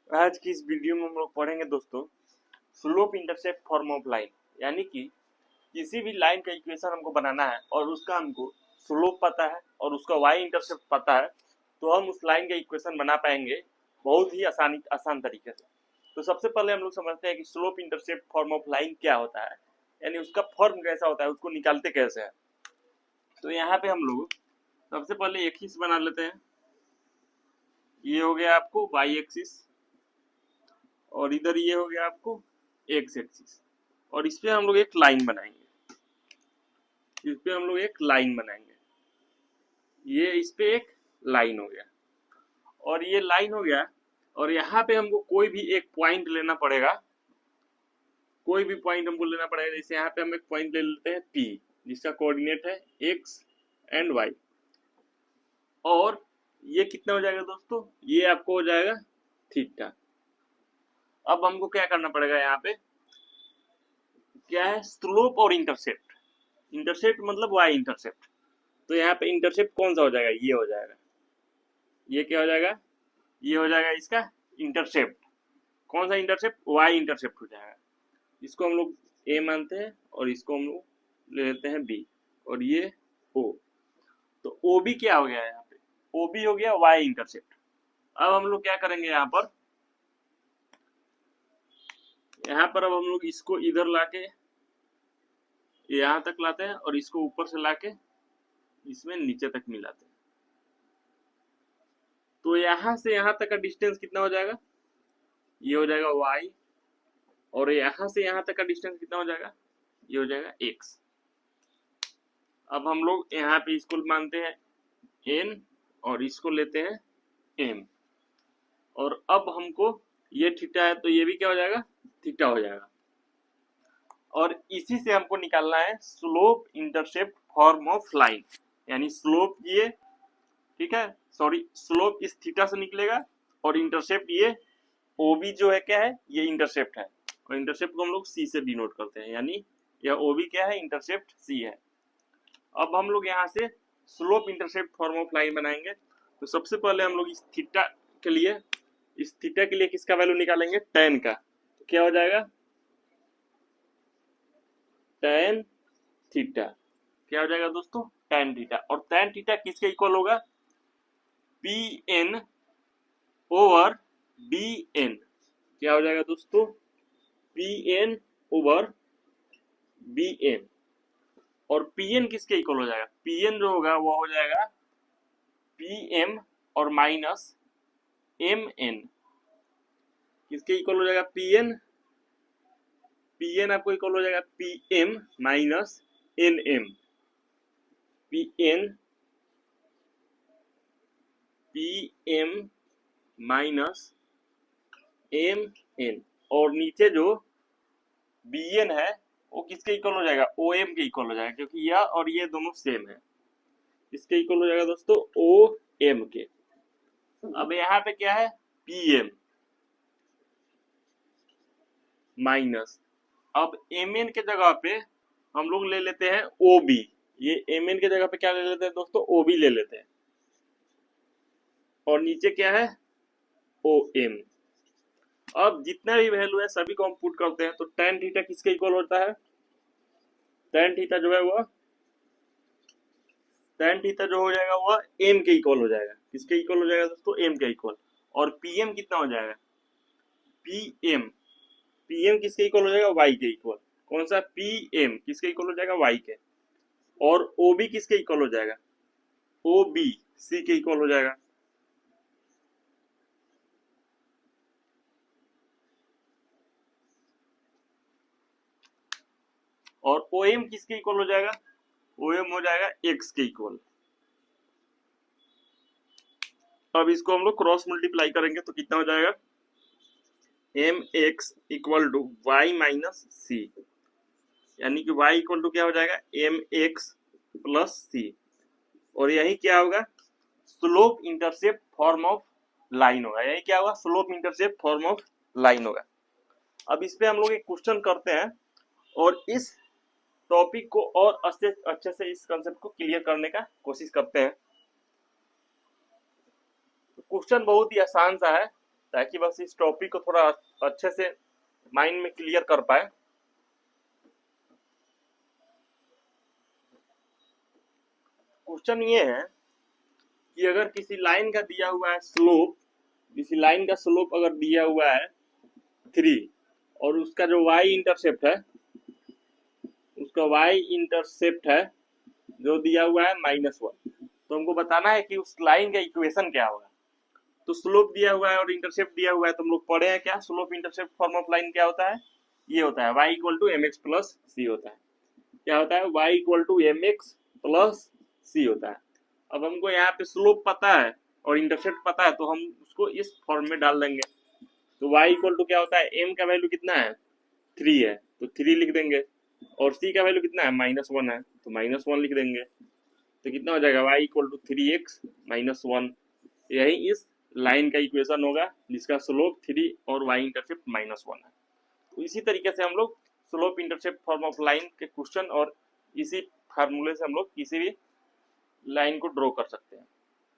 आज की इस वीडियो में हम लोग पढ़ेंगे दोस्तों slope intercept form of line. यानी कि किसी भी लाइन का इक्वेशन हमको बनाना है और उसका हमको स्लोप पता है और उसका वाई इंटरसेप्ट पता है, तो हम उस लाइन का इक्वेशन बना पाएंगे बहुत ही आसान तरीके से। तो सबसे पहले हम लोग समझते हैं कि slope intercept form of line क्या होता है, यानी उसका फॉर्म कैसा होता है, उसको निकालते कैसे हैं। तो यहाँ पे हम लोग सबसे पहले एक ही बना लेते हैं। ये हो गया आपको वाई एक्सिस और इधर ये हो गया आपको एक्स एक्सिस, और इस पे हम लोग एक लाइन बनाएंगे। इस पे हम लोग एक लाइन बनाएंगे, ये इस पे एक लाइन हो गया और ये लाइन हो गया। और यहाँ पे हमको कोई भी एक पॉइंट लेना पड़ेगा, कोई भी पॉइंट हमको लेना पड़ेगा। जैसे यहाँ पे हम एक पॉइंट ले लेते हैं P, जिसका कोऑर्डिनेट है x एंड y। और ये कितना हो जाएगा दोस्तों, ये आपको हो जाएगा थीटा। अब हमको क्या करना पड़ेगा, यहाँ पे क्या है, स्लोप और इंटरसेप्ट। इंटरसेप्ट मतलब वाई इंटरसेप्ट। तो यहाँ पे इंटरसेप्ट कौन सा हो जाएगा, ये हो जाएगा। ये क्या हो जाएगा, ये हो जाएगा इसका इंटरसेप्ट। कौन सा इंटरसेप्ट, वाई इंटरसेप्ट हो जाएगा। इसको हम लोग ए मानते हैं और इसको हम लोग ले लेते हैं बी, और ये ओ। तो ओ बी क्या हो गया यहाँ पे, ओ बी हो गया वाई इंटरसेप्ट। अब हम लोग क्या करेंगे, यहाँ पर अब हम लोग इसको इधर लाके यहाँ तक लाते हैं और इसको ऊपर से लाके इसमें नीचे तक मिलाते हैं। तो यहाँ से यहाँ तक का डिस्टेंस कितना हो जाएगा, ये हो जाएगा y, और यहाँ से यहाँ तक का डिस्टेंस कितना हो जाएगा, ये हो जाएगा x। अब हम लोग यहाँ पे इसको मानते हैं n और इसको लेते हैं m, और अब हमको ये थीटा है तो ये भी क्या हो जाएगा, थीटा हो जाएगा। और इसी से हमको निकालना है slope intercept form of line. यानी स्लोप ये, ठीक है, सॉरी, स्लोप इस थीटा से निकलेगा और इंटरसेप्ट ये ओबी जो है क्या है, ये इंटरसेप्ट है, और इंटरसेप्ट को हम लोग सी से डिनोट करते हैं। यानी यह ओबी क्या है, इंटरसेप्ट सी है। अब हम लोग यहाँ से slope intercept form of line बनाएंगे। तो सबसे पहले हम लोग इस थीटा के लिए, इस थीटा के लिए किसका वैल्यू निकालेंगे, tan का। तो क्या हो जाएगा, tan थीटा। क्या हो जाएगा दोस्तों, tan थीटा। और tan थीटा किसके इक्वल होगा, P N over B N. क्या हो जाएगा दोस्तों, P N over B N. और पी एन किसके इक्वल हो जाएगा, पी एन जो होगा वो हो जाएगा पी एम और माइनस एम एन। किसके इक्वल हो जाएगा, पी एन, पी एन आपको इक्वल हो जाएगा P M minus N M. P N, P M minus M N. और नीचे जो बी एन है वो किसके इक्वल हो जाएगा, ओ एम के इक्वल हो जाएगा, क्योंकि यह और ये दोनों सेम है। इसके इक्वल हो जाएगा दोस्तों ओ एम के। अब यहाँ पे क्या है, पी एम माइनस, अब एम एन के जगह पे हम लोग ले लेते हैं ओ बी। ये एम एन के जगह पे क्या ले लेते हैं दोस्तों, ओ बी ले लेते हैं। और नीचे क्या है, ओ एम। अब जितना भी वैल्यू है सभी को हम पुट करते हैं। तो tan थीटा किसके इक्वल होता है, tan थीटा जो है वो, tan थीटा जो हो जाएगा वो m के इक्वल हो जाएगा। किसके इक्वल हो जाएगा दोस्तों, m के इक्वल। और pm कितना हो जाएगा, pm, pm किसके इक्वल हो जाएगा, y के इक्वल। कौन सा, pm किसके इक्वल हो जाएगा, y के। और ob किसके इक्वल हो जाएगा, ob c के इक्वल हो जाएगा। और om किसके इक्वल हो जाएगा, om हो जाएगा x के इक्वल। अब इसको हम लोग क्रॉस मल्टीप्लाई करेंगे तो कितना हो जाएगा, m x equal to y minus c. यानी कि y इक्वल टू क्या हो जाएगा, एम एक्स प्लस सी। और यही क्या होगा, slope intercept form of line होगा। यही क्या होगा, slope intercept form of line होगा। अब इस पे हम लोग एक क्वेश्चन करते हैं और इस टॉपिक को और अच्छे से इस कंसेप्ट को क्लियर करने का कोशिश करते हैं। क्वेश्चन बहुत ही आसान सा है, ताकि बस इस टॉपिक को थोड़ा अच्छे से माइंड में क्लियर कर पाए। क्वेश्चन ये है कि अगर किसी लाइन का दिया हुआ है स्लोप, किसी लाइन का स्लोप अगर दिया हुआ है 3 और उसका जो y इंटरसेप्ट है, उसका y इंटरसेप्ट है जो दिया हुआ है -1, तो हमको बताना है कि उस लाइन का इक्वेशन क्या होगा। तो स्लोप दिया हुआ है और इंटरसेप्ट दिया हुआ है, तो हम लोग पढ़े हैं क्या slope intercept form of line क्या होता है। ये होता है y = mx + c होता है। क्या होता है, y = mx + c होता है। अब हमको यहाँ पे स्लोप पता है और इंटरसेप्ट पता है, तो हम उसको इस फॉर्म में डाल देंगे। तो y = क्या होता है, m का वैल्यू कितना है 3 है, तो 3 लिख देंगे, और c का वैल्यू कितना है -1 है, तो -1 लिख देंगे। तो कितना हो जाएगा, y = 3x - 1। यही इस लाइन का इक्वेशन होगा जिसका स्लोप 3 और y इंटरसेप्ट -1 है। तो इसी तरीके से हम लोग slope intercept form of line के क्वेश्चन और इसी फार्मूले से हम लोग किसी भी लाइन को ड्रॉ कर सकते हैं।